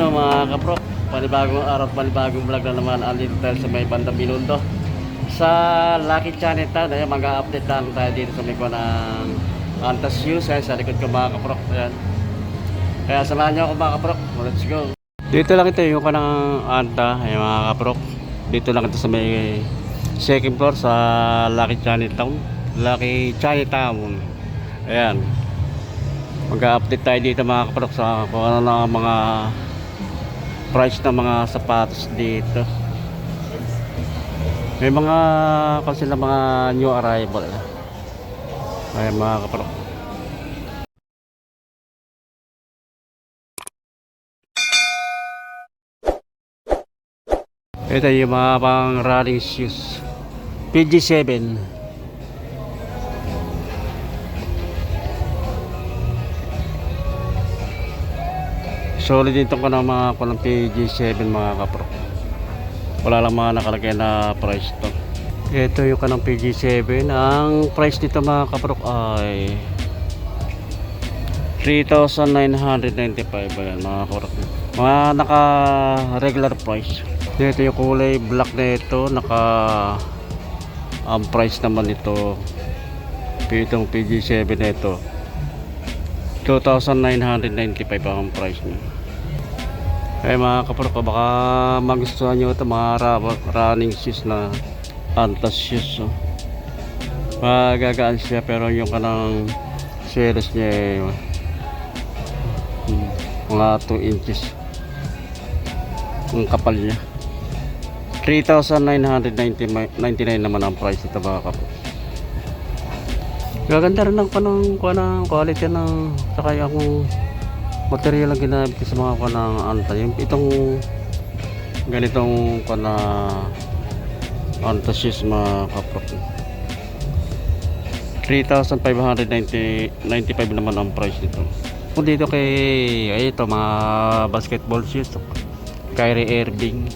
Ito mga kapro, panibagong araw, panibagong vlog na naman. Andito tayo sa may bandang Binondo sa Lucky Chinatown. Ayan, mag-update lang tayo dito sa may kuha ng Antas News. Ayan, sa likod ko mga kapro. Ayan. Kaya samahan nyo ako mga kapro. Let's go. Dito lang ito yung kuha ng Anta. Ayan mga kapro. Dito lang ito sa may second floor sa Lucky Chinatown. Lucky Chinatown. Ayan. Mag-update tayo dito mga kapro sa kung ano na mga price ng mga sapatos dito. May mga kasi sila mga new arrival. Ayan mga kapro. Ito yung mga pang running shoes PG7. Solid dito ko ng mga kulang PG7 mga kapro. Wala lang mga nakalagay na price to. Ito yung kanang PG7. Ang price dito mga kapro ay 3,995. Ayan mga kapro. Mga naka regular price. Dito yung kulay black na ito. Naka ang price naman ito itong PG7 na ito 2,995 ang price niya. Ay mga kapro, baka magustuhan nyo ito mga running shoes na Antas shoes. Magagaan siya pero yung kanang series niya ay mga 2 inches ang kapal niya. 3,999 naman ang price ito mga kapro. Gaganda rin ng quality ng saka yung material ang ginamit sa mga kanang Anta. Yung itong ganitong kana Anta shoes mga kapro. 3,595 naman ang price nito. Kung dito kay ay ito mga basketball shoes Kyrie Irving,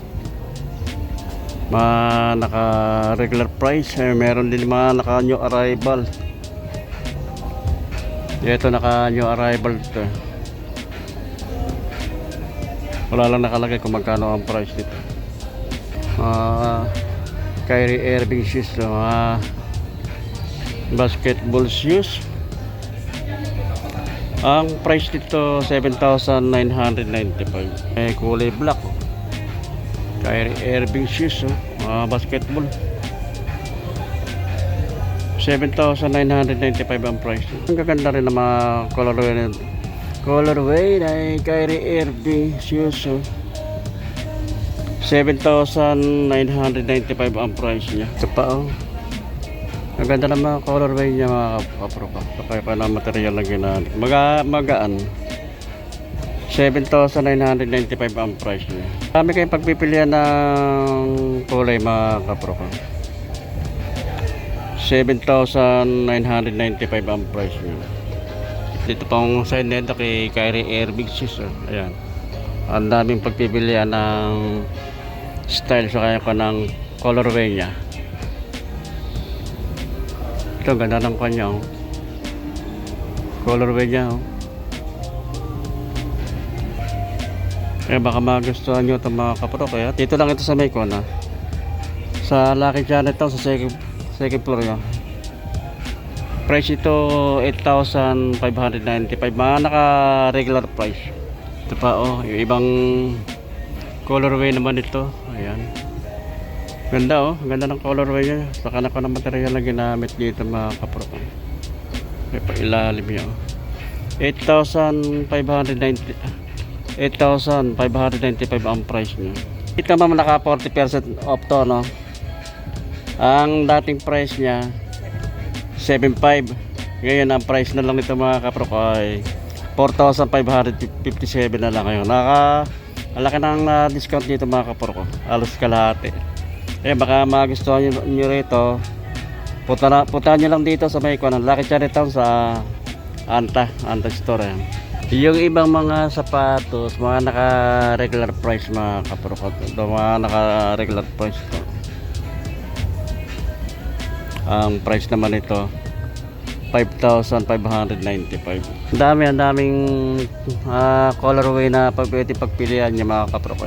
mga naka regular price. Meron din mga naka new arrival. Ito naka new arrival to. Wala lang nakalagay kung magkano ang price nito. Kyrie Irving shoes, basketball shoes. Ang price nito 7,995. May kulay black. Kyrie Irving shoes, basketball. 7,995 ang price. Ang gaganda rin ng mga colorway na Kyrie Irving shoes. 7,995 ang price niya. Ito pa ang ganda ng mga colorway niya mga kapro ko. Kaya pa na material lang ginamit. Magaan. 7,995 ang price niya. Kami kayong pagpipilian ng kulay mga kapro ko. 7,995 ang price niya. Dito pang side nito kay Kyrie Irving shoes. Ayan. Ang daming pagpipilian ng style sa kaya pa ng colorway niya. Ito ganda ng kanya colorway niya Kaya baka magustuhan nyo ito mga kapro. Kaya dito lang ito sa Maycon sa Lucky Chinatown sa second floor niya. Price ito 8,595. Mga naka regular price. Ito pa yung ibang colorway naman ito. Ayan. Ganda ganda ng colorway niya. Saka na ng material na ginamit dito mga kapro. May pa ilalim niya 8,595 ang price niya. Ito naman naka 40% off to Ang dating price niya 7,500. Ngayon ang price na lang nito mga kapro ay 4,557 na lang ngayon. Malaki ng discount dito mga kapro ko. Alos kalahati. Baka magustuhan nyo rito. Puntahan nyo lang dito sa may Lucky Chinatown sa Anta Store. Yung ibang mga sapatos, mga naka regular price mga kapro ko. Mga naka regular price to. Ang price naman ito 5,595. Ang daming colorway na pwede pagpilian niya mga kapro ko.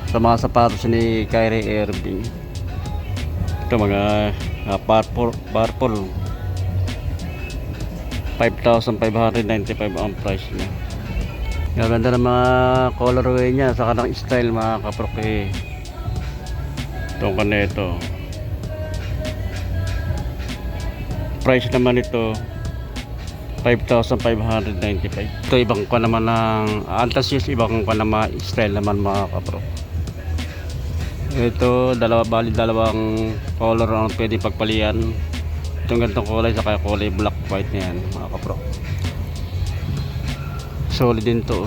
Sa mga sapatos ni Kyrie Irving. Ito mga purple 5,595 ang price niya. Ganda ng mga colorway niya sa kanang style mga kapro ko. Itong kanito. Price naman ito 5,595. Ito ibang ko naman ng Antasis, ibang ko naman style naman mga kapro. Ito dalawang color ang pwede pagpalian. Itong ganitong kulay saka kulay black white na yan mga kapro. Solid din to.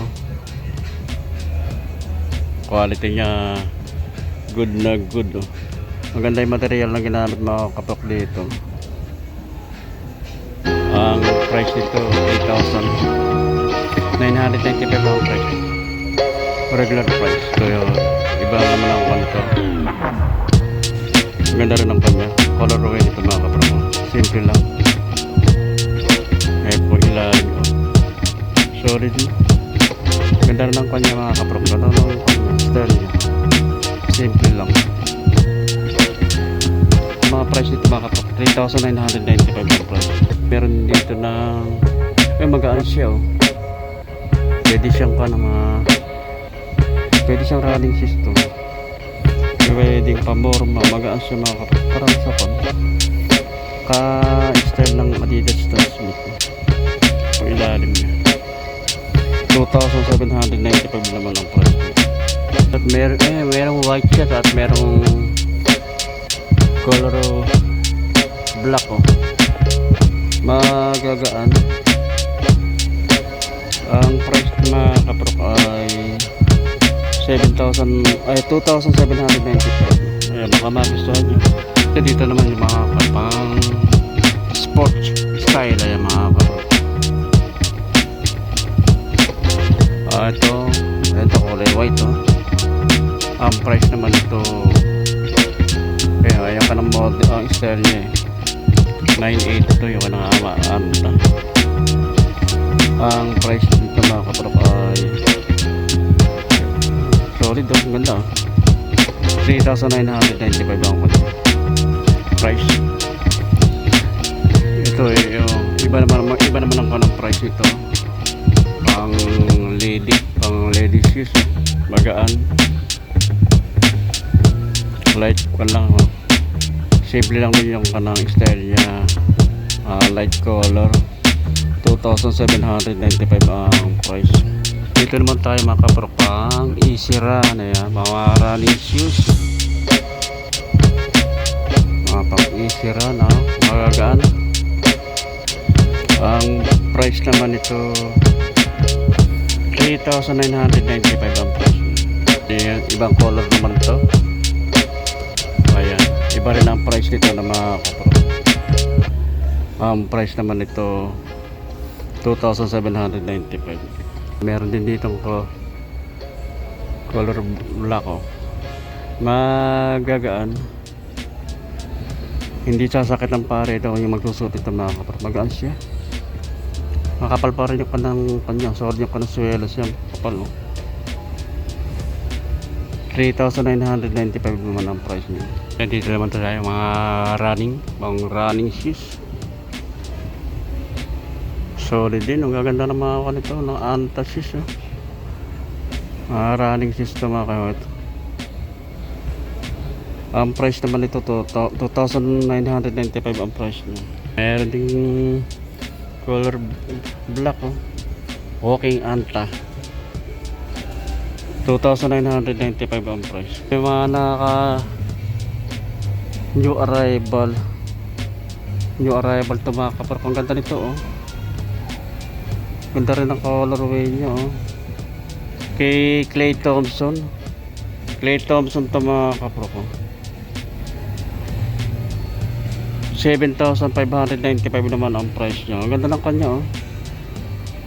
Quality niya good na good. Maganda yung material na ginamit mga kapro dito. Ang price nito 8,995 ang price. Regular price. So iba naman ang kanito. Maganda rin ang kanya. Colorway nito mga kapro. Simple lang. Eh po ilalim. Solid. Ganda rin ang kanya mga kapro. Ganda rin ang kanya. Style niya. Simple lang. Mga price nito mga kapro. 3,995 ang price. Meron dito na magaan siya pwede siyang pwede siyang running system, pwedeng pamorma, magaan siya mga kapatid, parang sa ka style ng Adidas Stan Smith ang ilalim niya. 2,795 naman ang price at merong white siya at merong color black magagaan. Ang price mga kaprok ay 2,795. Ayan, baka magustuhan nyo. Dito naman yung mga pang sports style. Ayan mga kaprok. Ito kulay white ang price naman ito ayan ka ng model ang style niya 982 yung kanang anta. Ang price dito mga kaprok ay solid ang ganda 3,995 ang price. Ito yung iba naman ang kanang price ito pang lady shoes magaan light kan lang simple lang din yung kanang style niya. Light color 2,795 ang price. Dito naman tayo mga kaprok pang easy run mga running shoes, mga pang easy run magagaan. Ang price naman ito 3,995 ang price. Ibang color naman ito. Ayan, iba rin ang price nito na mga kapro. Ang price naman nito 2,795. Meron din ditong color black magagaan. Hindi sasakit ang pare daw yung magsusuot ito mga kapro. Magaan siya. Makapal pa rin yung kanyang solid yung kanang swelas yan. Kapal 3,995 naman ang price niya. And dito naman tayo mga running shoes. Solid din. Ang gaganda ng mga kanito ng Antasis mga running shoes ito mga kayo. Ang price naman ito 2,995 ang price niya. Meron ding color black walking anta 2,995 ang price. Yung mga new arrival to mga kapar. Ang ganda nito ganda rin ang colorway nya kay Clay Thompson to mga kapar ko. 7,595 naman ang price nya. Ang ganda ng kanya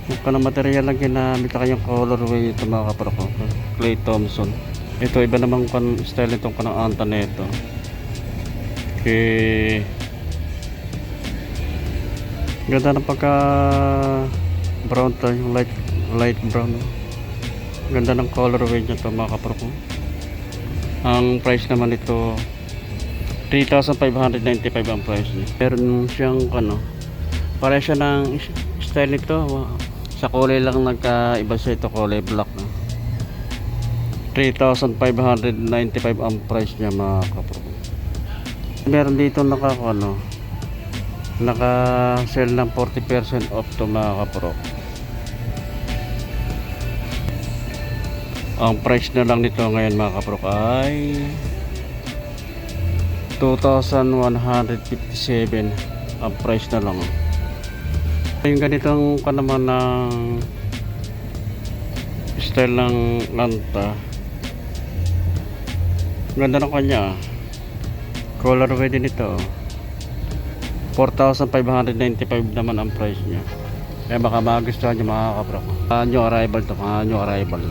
yung kanang material lang ginamit sa kanyang colorway ito mga kapar ko. Clay Thompson. Ito iba namang style nitong kanang anta nito. Ganda ng pagka brown to, yung light brown. Ganda ng colorway niya to mga kapro ko. Ang price naman ito 3,595 ang price niya. Meron siyang pare siya ng style nito. Sa kulay lang nagkaiba siya, ito kulay black. 3,595 ang price niya mga kapro. Meron dito naka sell ng 40% off to mga kapro. Ang price na lang nito ngayon mga kapro ay 2,157 ang price na lang. Yung ganitong naman ng style ng lanta, ganda ng kanya. Colorway din ito. 4,595 naman ang price niya. Kaya baka magustuhan nyo mga kapro. New arrival to, mga new arrival.